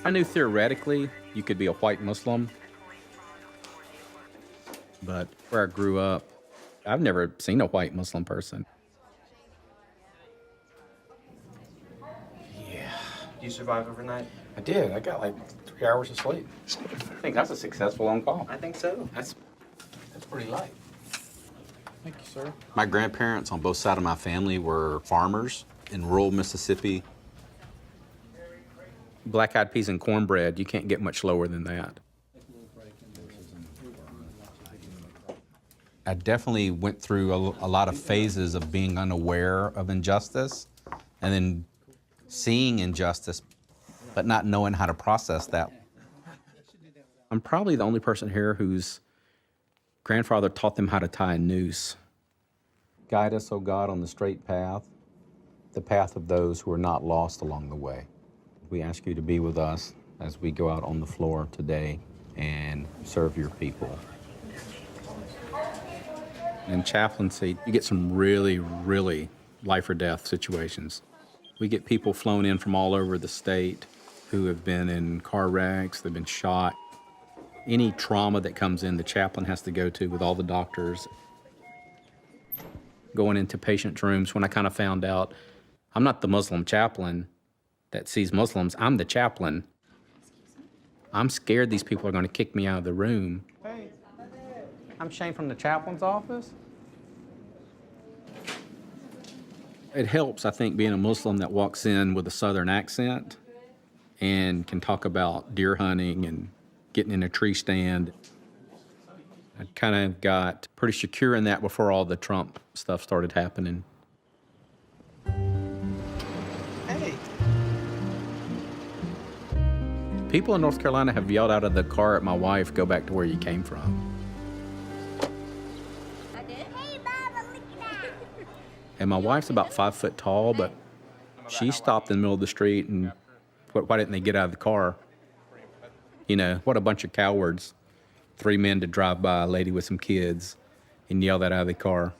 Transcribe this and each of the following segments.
I knew theoretically you could be a white Muslim, but where I grew up, I've never seen a white Muslim person. Yeah, Do you survive overnight? I did. I got like 3 hours of sleep. I think that's a successful on call. I think so. That's pretty light. Thank you, sir. My grandparents on both sides of my family were farmers in rural Mississippi. Black-eyed peas and cornbread, you can't get much lower than that. I definitely went through a lot of phases of being unaware of injustice and then seeing injustice, but not knowing how to process that. I'm probably the only person here whose grandfather taught them how to tie a noose. Guide us, O God, on the straight path, the path of those who are not lost along the way. We ask you to be with us as we go out on the floor today and serve your people. In chaplaincy, you get some really, really life or death situations. We get people flown in from all over the state who have been in car wrecks, they've been shot. Any trauma that comes in, the chaplain has to go to with all the doctors. Going into patient rooms, when I kind of found out I'm not the Muslim chaplain that sees Muslims, I'm the chaplain. I'm scared these people are going to kick me out of the room. Hey, I'm Shane from the chaplain's office. It helps, I think, being a Muslim that walks in with a Southern accent and can talk about deer hunting and getting in a tree stand. I kind of got pretty secure in that before all the Trump stuff started happening. Hey. People in North Carolina have yelled out of the car at my wife, "Go back to where you came from." And my wife's about 5 foot tall, but she stopped in the middle of the street and why didn't they get out of the car? You know, what a bunch of cowards. 3 men to drive by a lady with some kids and yell that out of the car.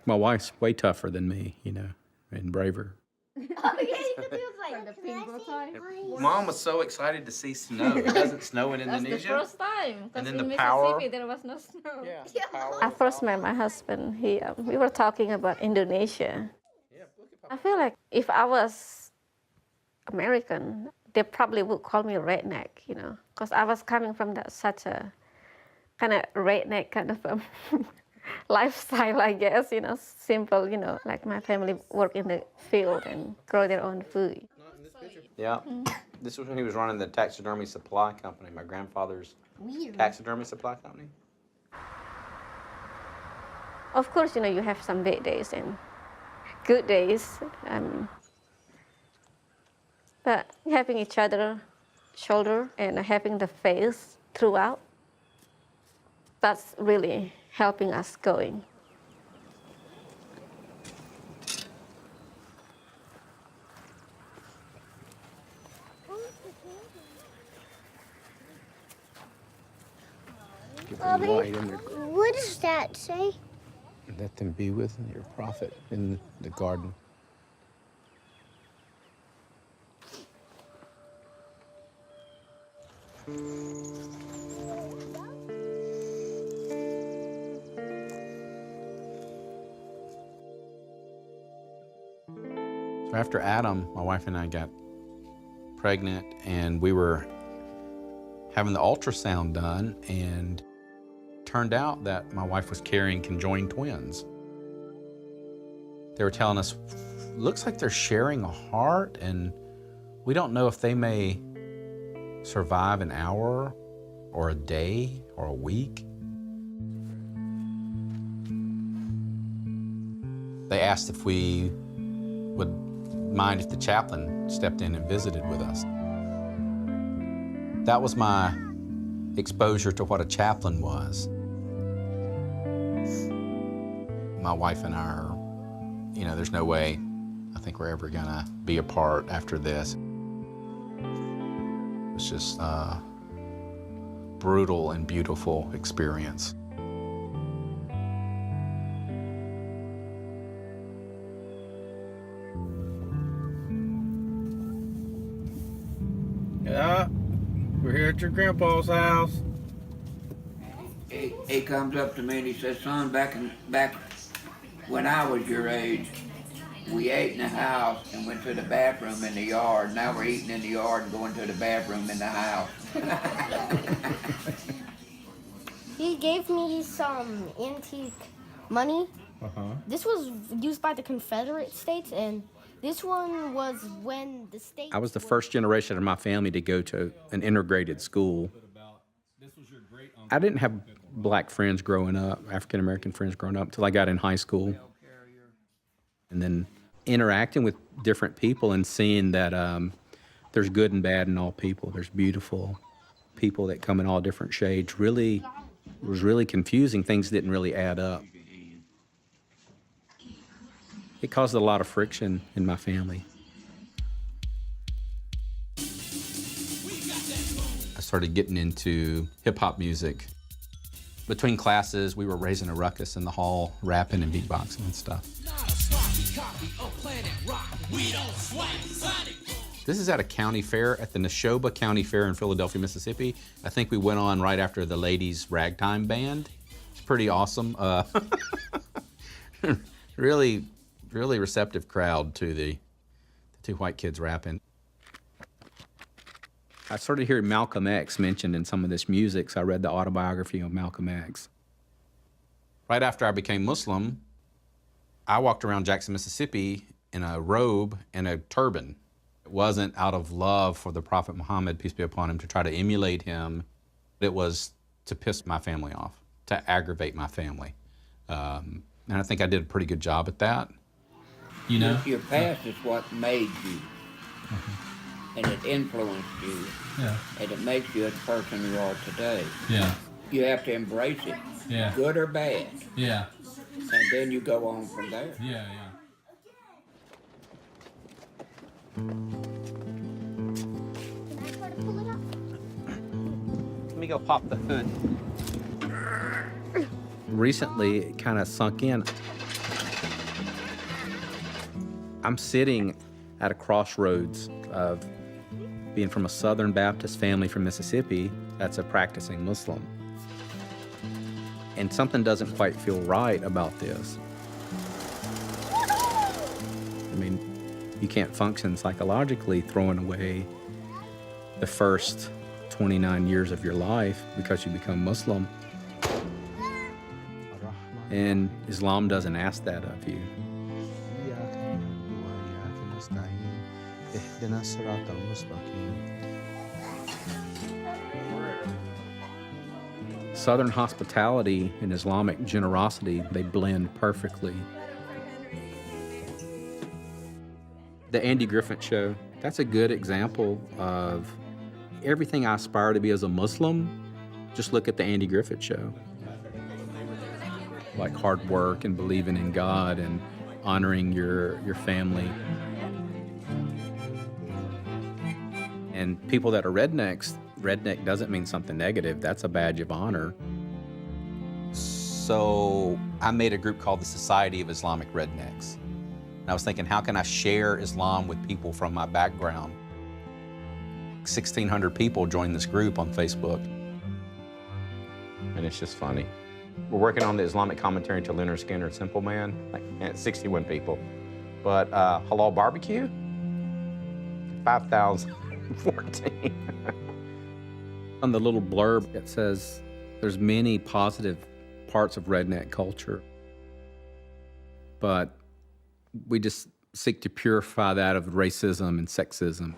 My wife's way tougher than me, you know, and braver. Oh, yeah, you could do like the pinball time. Mom was so excited to see snow. It doesn't snow in That's Indonesia. the first time. And Because then in the Mississippi, power. there was no snow. I first met my husband. We were talking about Indonesia. I feel like if I was American, they probably would call me redneck, you know, because I was coming from such a kind of redneck kind of lifestyle, I guess, you know, simple, you know, like my family work in the field and grow their own food. Yeah. This was when he was running the taxidermy supply company, my grandfather's taxidermy supply company. Of course, you know, you have some bad days and good days. But having each other shoulder and having the faith throughout, that's really helping us going. Give them light in their, What does that say? let them be with your prophet in the garden. So after Adam, my wife and I got pregnant, and we were having the ultrasound done, and turned out that my wife was carrying conjoined twins. They were telling us, looks like they're sharing a heart, and we don't know if they may survive an hour or a day or a week. They asked if we would mind if the chaplain stepped in and visited with us. That was my exposure to what a chaplain was. My wife and I are, you know, there's no way I think we're ever gonna be apart after this. It's just a brutal and beautiful experience. Yeah, we're here at your grandpa's house. He comes up to me and he says, son, back when I was your age, we ate in the house and went to the bathroom in the yard. Now we're eating in the yard and going to the bathroom in the house. He gave me some antique money. This was used by the Confederate States, and this one was when the state... I was the first generation of my family to go to an integrated school. I didn't have black friends growing up, African-American friends growing up, until I got in high school. And then interacting with different people and seeing that there's good and bad in all people. There's beautiful people that come in all different shades. It was really confusing. Things didn't really add up. It caused a lot of friction in my family. I started getting into hip-hop music. Between classes, we were raising a ruckus in the hall, rapping and beatboxing and stuff. This is at a county fair, at the Neshoba County Fair in Philadelphia, Mississippi. I think we went on right after the ladies' ragtime band. It's pretty awesome. Really receptive crowd to the two white kids rapping. I started hearing Malcolm X mentioned in some of this music, so I read the autobiography of Malcolm X. Right after I became Muslim, I walked around Jackson, Mississippi in a robe and a turban. It wasn't out of love for the Prophet Muhammad, peace be upon him, to try to emulate him. It was to piss my family off, to aggravate my family. And I think I did a pretty good job at that. You know? Your past is what made you. And it influenced you. Yeah. And it makes you the person you are today. Yeah. You have to embrace it. Yeah. Good or bad. Yeah. And then you go on from there. Yeah. Let me go pop the hood. Recently, it kind of sunk in. I'm sitting at a crossroads of being from a Southern Baptist family from Mississippi that's a practicing Muslim. And something doesn't quite feel right about this. I mean, you can't function psychologically throwing away the first 29 years of your life because you become Muslim. And Islam doesn't ask that of you. Southern hospitality and Islamic generosity, they blend perfectly. The Andy Griffith Show, that's a good example of everything I aspire to be as a Muslim. Just look at the Andy Griffith Show. Like hard work and believing in God and honoring your family. And people that are rednecks, redneck doesn't mean something negative. That's a badge of honor. So I made a group called the Society of Islamic Rednecks. And I was thinking, how can I share Islam with people from my background? 1,600 people joined this group on Facebook. And it's just funny. We're working on the Islamic commentary to Leonard Skinner, Simple Man, like 61 people. But Halal Barbecue, 5,014. On the little blurb, it says there's many positive parts of redneck culture, but we just seek to purify that of racism and sexism.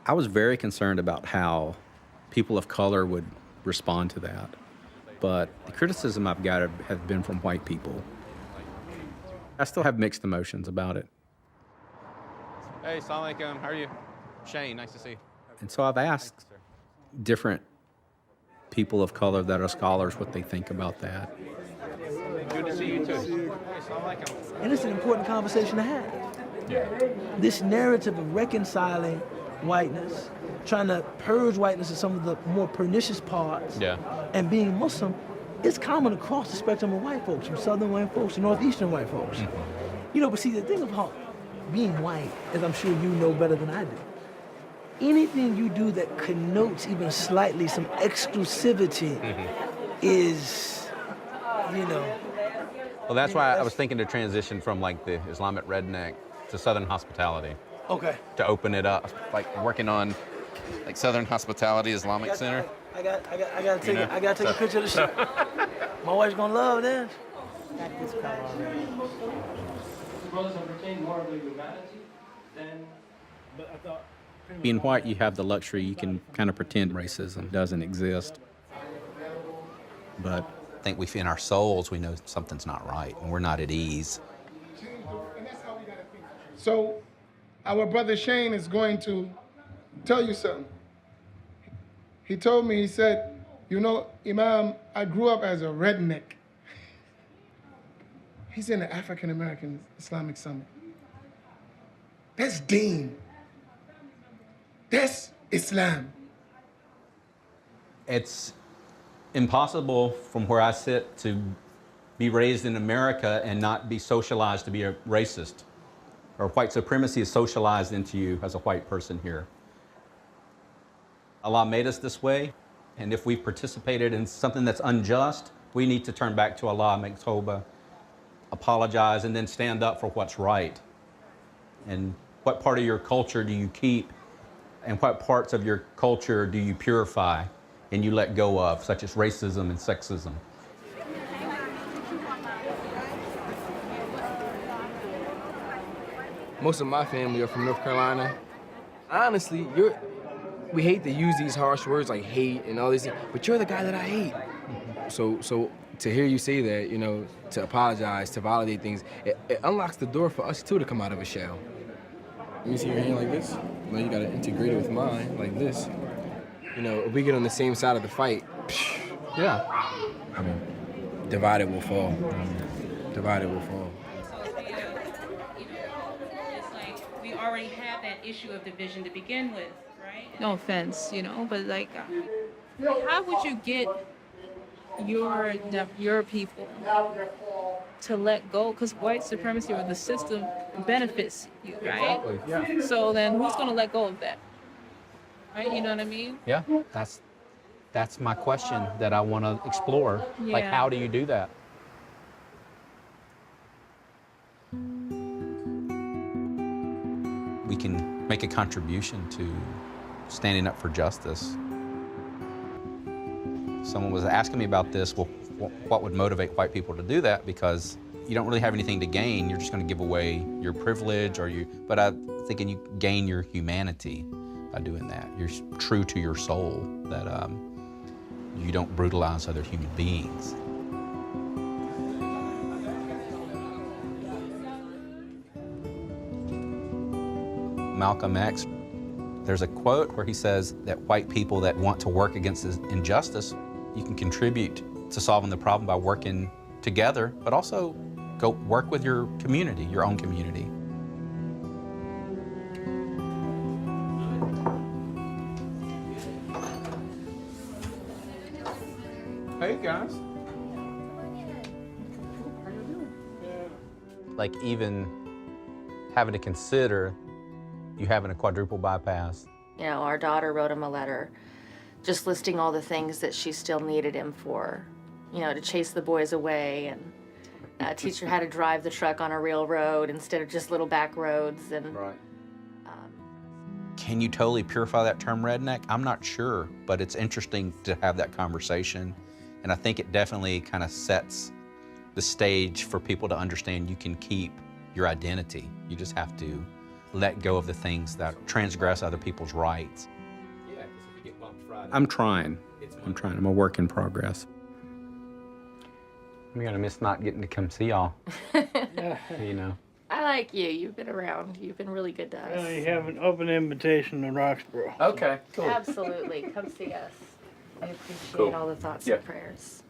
I was very concerned about how people of color would respond to that, but the criticism I've got has been from white people. I still have mixed emotions about it. Hey, Assalamu alaikum. How are you? Shane, nice to see you. And so I've asked different people of color that are scholars what they think about that. Good to see you too. Hey, Assalamu alaikum. And it's an important conversation to have. Yeah. This narrative of reconciling whiteness, trying to purge whiteness of some of the more pernicious parts, and being Muslim, is common across the spectrum of white folks, from Southern white folks to Northeastern white folks. You know, but see, the thing about being white, as I'm sure you know better than I do, anything you do that connotes even slightly some exclusivity is, you know. Well, that's why I was thinking to transition from like the Islamic redneck to Southern hospitality. Okay. To open it up, like working on like Southern Hospitality Islamic Center. I gotta take a picture of the shirt. My wife's gonna love this. Being white, you have the luxury, you can kind of pretend racism doesn't exist. But I think in our souls, we know something's not right and we're not at ease. So, our brother Shane is going to tell you something. He told me, he said, you know, Imam, I grew up as a redneck. He's in the African American Islamic Summit. That's Deen. That's Islam. It's impossible from where I sit to be raised in America and not be socialized to be a racist. Or white supremacy is socialized into you as a white person here. Allah made us this way, and if we've participated in something that's unjust, we need to turn back to Allah, make tawbah, apologize, and then stand up for what's right. And what part of your culture do you keep, and what parts of your culture do you purify and you let go of, such as racism and sexism? Most of my family are from North Carolina. Honestly, we hate to use these harsh words like hate and all these things, but you're the guy that I hate. So to hear you say that, you know, to apologize, to validate things, it unlocks the door for us too to come out of a shell. Let me see your hand like this. Now you gotta integrate it with mine like this. You know, if we get on the same side of the fight, yeah. I mean, divided will fall. Divided will fall. We already have that issue of division to begin with, right? No offense, you know, but like, how would you get your people to let go? Because white supremacy or the system benefits you, right? Exactly, yeah. So then who's going to let go of that? Right, you know what I mean? Yeah, that's my question that I want to explore. Yeah. Like, how do you do that? We can make a contribution to standing up for justice. Someone was asking me about this, well, what would motivate white people to do that? Because you don't really have anything to gain. You're just going to give away your privilege, but I'm thinking you gain your humanity by doing that. You're true to your soul, that you don't brutalize other human beings. Malcolm X, there's a quote where he says that white people that want to work against injustice, you can contribute to solving the problem by working together, but also go work with your community, your own community. Hey guys. Like even having to consider you having a quadruple bypass. You know, our daughter wrote him a letter just listing all the things that she still needed him for. You know, to chase the boys away and teach her how to drive the truck on a real road instead of just little back roads. And right. Can you totally purify that term redneck? I'm not sure, but it's interesting to have that conversation. And I think it definitely kind of sets the stage for people to understand you can keep your identity. You just have to let go of the things that transgress other people's rights. Yeah, because if you get bumped Friday. I'm trying. I'm a work in progress. I'm gonna miss not getting to come see y'all. You know. I like you. You've been around. You've been really good to us. Well, you have an open invitation to Roxborough. Okay, cool. Absolutely. Come see us. I appreciate all the thoughts and prayers.